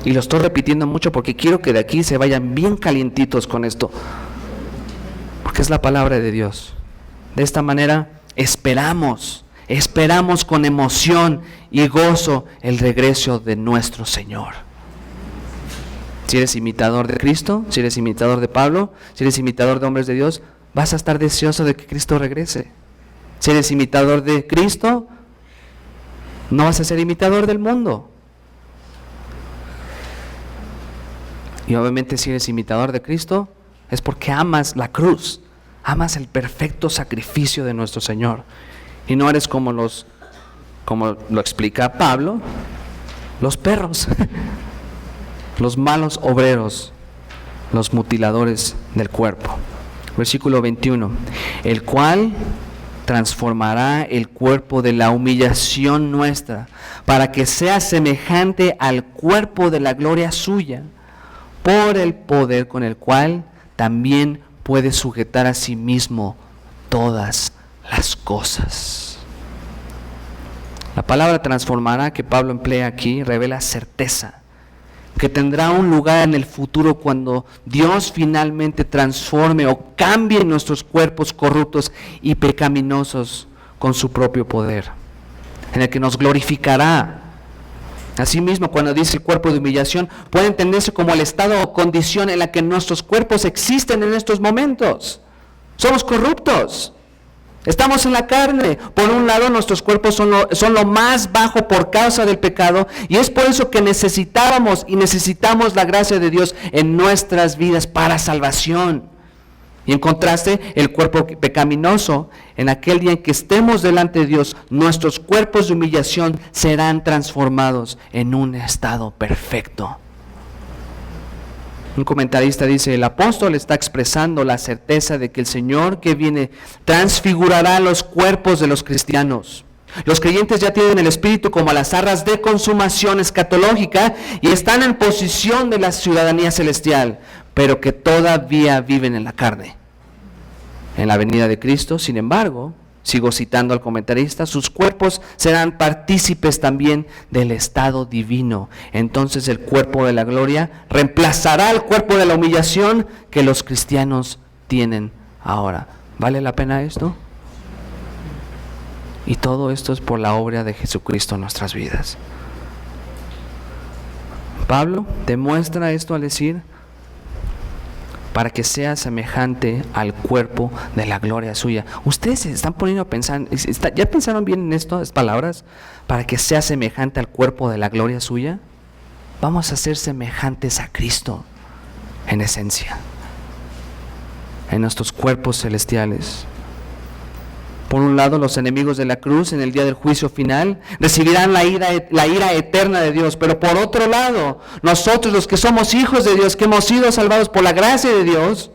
Y lo estoy repitiendo mucho porque quiero que de aquí se vayan bien calientitos con esto. Porque es la palabra de Dios. De esta manera esperamos con emoción y gozo el regreso de nuestro Señor. Si eres imitador de Cristo, si eres imitador de Pablo, si eres imitador de hombres de Dios, vas a estar deseoso de que Cristo regrese. Si eres imitador de Cristo, no vas a ser imitador del mundo. Y obviamente si eres imitador de Cristo, es porque amas la cruz, amas el perfecto sacrificio de nuestro Señor. Y no eres como lo explica Pablo, los perros. Los malos obreros, los mutiladores del cuerpo. Versículo 21. El cual transformará el cuerpo de la humillación nuestra, para que sea semejante al cuerpo de la gloria suya, por el poder con el cual también puede sujetar a sí mismo todas las cosas. La palabra transformará que Pablo emplea aquí revela certeza, que tendrá un lugar en el futuro cuando Dios finalmente transforme o cambie nuestros cuerpos corruptos y pecaminosos con su propio poder, en el que nos glorificará. Asimismo, cuando dice cuerpo de humillación, puede entenderse como el estado o condición en la que nuestros cuerpos existen en estos momentos. Somos corruptos. Estamos en la carne. Por un lado, nuestros cuerpos son lo más bajo por causa del pecado, y es por eso que necesitamos la gracia de Dios en nuestras vidas para salvación. Y en contraste, el cuerpo pecaminoso, en aquel día en que estemos delante de Dios, nuestros cuerpos de humillación serán transformados en un estado perfecto. Un comentarista dice, el apóstol está expresando la certeza de que el Señor que viene transfigurará los cuerpos de los cristianos. Los creyentes ya tienen el espíritu como las arras de consumación escatológica y están en posición de la ciudadanía celestial, pero que todavía viven en la carne. En la venida de Cristo, sin embargo, sigo citando al comentarista, sus cuerpos serán partícipes también del estado divino. Entonces el cuerpo de la gloria reemplazará al cuerpo de la humillación que los cristianos tienen ahora. ¿Vale la pena esto? Y todo esto es por la obra de Jesucristo en nuestras vidas. Pablo demuestra esto al decir, para que sea semejante al cuerpo de la gloria suya. Ustedes se están poniendo a pensar, ¿ya pensaron bien en estas palabras? Para que sea semejante al cuerpo de la gloria suya. Vamos a ser semejantes a Cristo en esencia, en nuestros cuerpos celestiales. Por un lado, los enemigos de la cruz en el día del juicio final recibirán la ira eterna de Dios. Pero por otro lado, nosotros los que somos hijos de Dios, que hemos sido salvados por la gracia de Dios,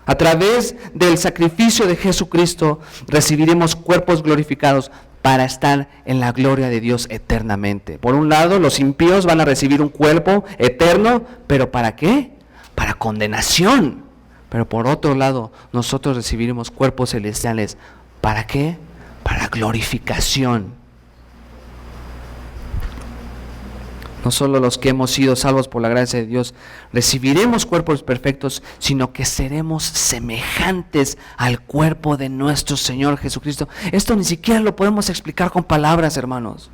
a través del sacrificio de Jesucristo, recibiremos cuerpos glorificados para estar en la gloria de Dios eternamente. Por un lado, los impíos van a recibir un cuerpo eterno, ¿pero para qué? Para condenación. Pero por otro lado, nosotros recibiremos cuerpos celestiales. ¿Para qué? Para glorificación. No solo los que hemos sido salvos por la gracia de Dios recibiremos cuerpos perfectos, sino que seremos semejantes al cuerpo de nuestro Señor Jesucristo. Esto ni siquiera lo podemos explicar con palabras, hermanos.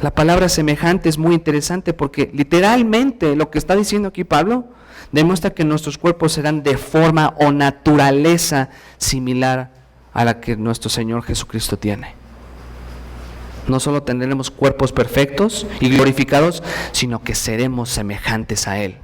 La palabra semejante es muy interesante porque literalmente lo que está diciendo aquí Pablo demuestra que nuestros cuerpos serán de forma o naturaleza similar a la que nuestro Señor Jesucristo tiene. No solo tendremos cuerpos perfectos y glorificados, sino que seremos semejantes a Él.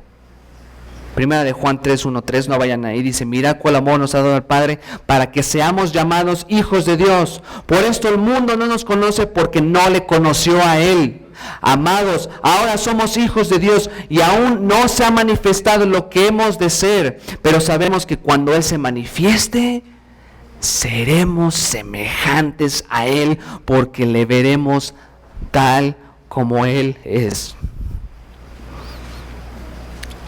Primera de Juan 3:1-3, no vayan ahí, dice: mira cuál amor nos ha dado el Padre para que seamos llamados hijos de Dios. Por esto el mundo no nos conoce porque no le conoció a Él. Amados, ahora somos hijos de Dios y aún no se ha manifestado lo que hemos de ser, pero sabemos que cuando Él se manifieste, seremos semejantes a Él porque le veremos tal como Él es.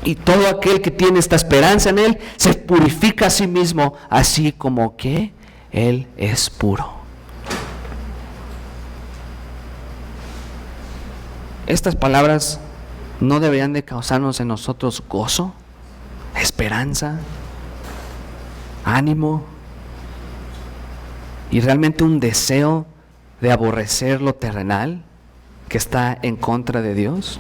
Y todo aquel que tiene esta esperanza en Él se purifica a sí mismo, así como que Él es puro. Estas palabras no deberían de causarnos en nosotros gozo, esperanza, ánimo y realmente un deseo de aborrecer lo terrenal que está en contra de Dios.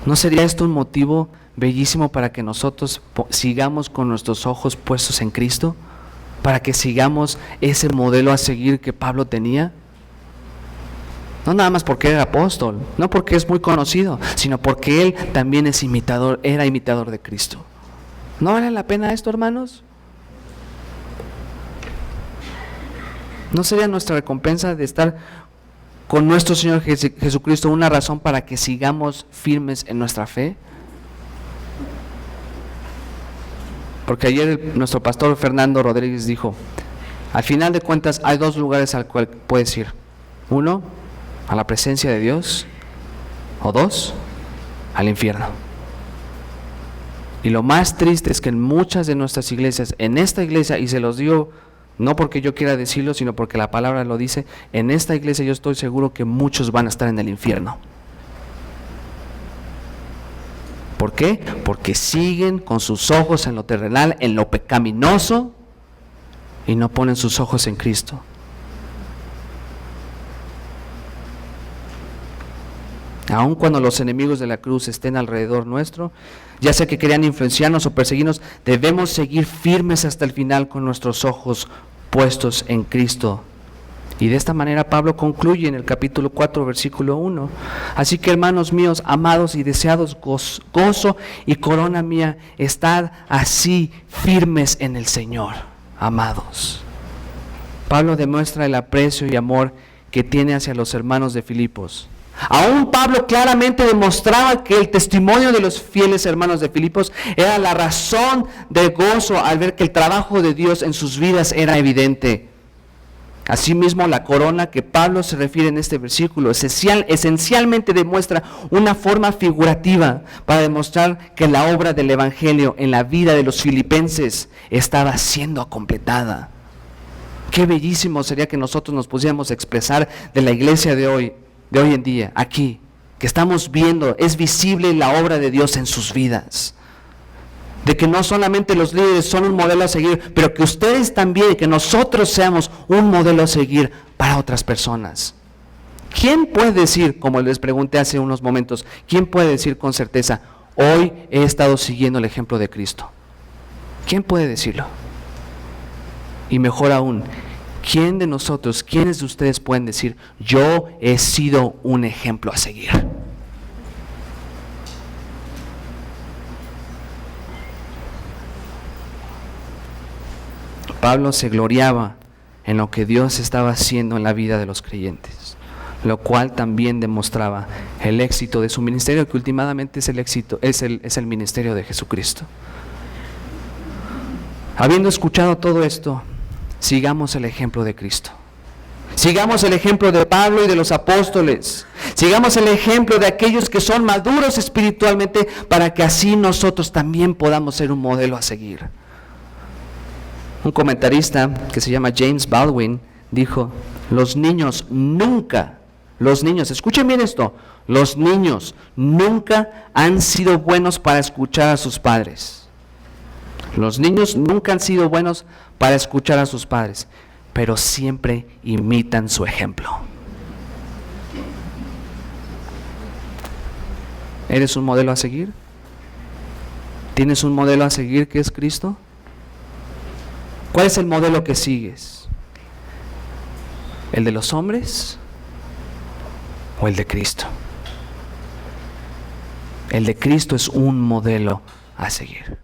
¿No sería esto un motivo bellísimo para que nosotros sigamos con nuestros ojos puestos en Cristo? Para que sigamos ese modelo a seguir que Pablo tenía. No nada más porque era apóstol, no porque es muy conocido, sino porque él también era imitador de Cristo. ¿No vale la pena esto, hermanos? ¿No sería nuestra recompensa de estar con nuestro Señor Jesucristo una razón para que sigamos firmes en nuestra fe? Porque ayer nuestro pastor Fernando Rodríguez dijo: al final de cuentas hay dos lugares al cual puedes ir. Uno, a la presencia de Dios, o dos, al infierno. Y lo más triste es que en muchas de nuestras iglesias, en esta iglesia, y se los digo no porque yo quiera decirlo, sino porque la palabra lo dice, en esta iglesia yo estoy seguro que muchos van a estar en el infierno. ¿Por qué? Porque siguen con sus ojos en lo terrenal, en lo pecaminoso, y no ponen sus ojos en Cristo. Aun cuando los enemigos de la cruz estén alrededor nuestro, ya sea que quieran influenciarnos o perseguirnos, debemos seguir firmes hasta el final con nuestros ojos puestos en Cristo. Y de esta manera Pablo concluye en el capítulo 4, versículo 1. Así que, hermanos míos, amados y deseados, gozo y corona mía, estad así firmes en el Señor, amados. Pablo demuestra el aprecio y amor que tiene hacia los hermanos de Filipos. Aún Pablo claramente demostraba que el testimonio de los fieles hermanos de Filipos era la razón de gozo al ver que el trabajo de Dios en sus vidas era evidente. Asimismo, la corona que Pablo se refiere en este versículo esencialmente demuestra una forma figurativa para demostrar que la obra del Evangelio en la vida de los filipenses estaba siendo completada. Qué bellísimo sería que nosotros nos pudiéramos expresar de la iglesia de hoy en día, aquí, que estamos viendo, es visible la obra de Dios en sus vidas. De que no solamente los líderes son un modelo a seguir, pero que ustedes también, que nosotros seamos un modelo a seguir para otras personas. ¿Quién puede decir, como les pregunté hace unos momentos, quién puede decir con certeza, hoy he estado siguiendo el ejemplo de Cristo? ¿Quién puede decirlo? Y mejor aún, ¿quién de nosotros, quiénes de ustedes pueden decir, yo he sido un ejemplo a seguir? Pablo se gloriaba en lo que Dios estaba haciendo en la vida de los creyentes, lo cual también demostraba el éxito de su ministerio, que últimamente es el ministerio de Jesucristo. Habiendo escuchado todo esto, sigamos el ejemplo de Cristo. Sigamos el ejemplo de Pablo y de los apóstoles. Sigamos el ejemplo de aquellos que son maduros espiritualmente, para que así nosotros también podamos ser un modelo a seguir. Un comentarista que se llama James Baldwin dijo: escuchen bien esto, los niños nunca han sido buenos para escuchar a sus padres. Los niños nunca han sido buenos para escuchar a sus padres, pero siempre imitan su ejemplo. ¿Eres un modelo a seguir? ¿Tienes un modelo a seguir que es Cristo? ¿Cuál es el modelo que sigues? ¿El de los hombres o el de Cristo? El de Cristo es un modelo a seguir.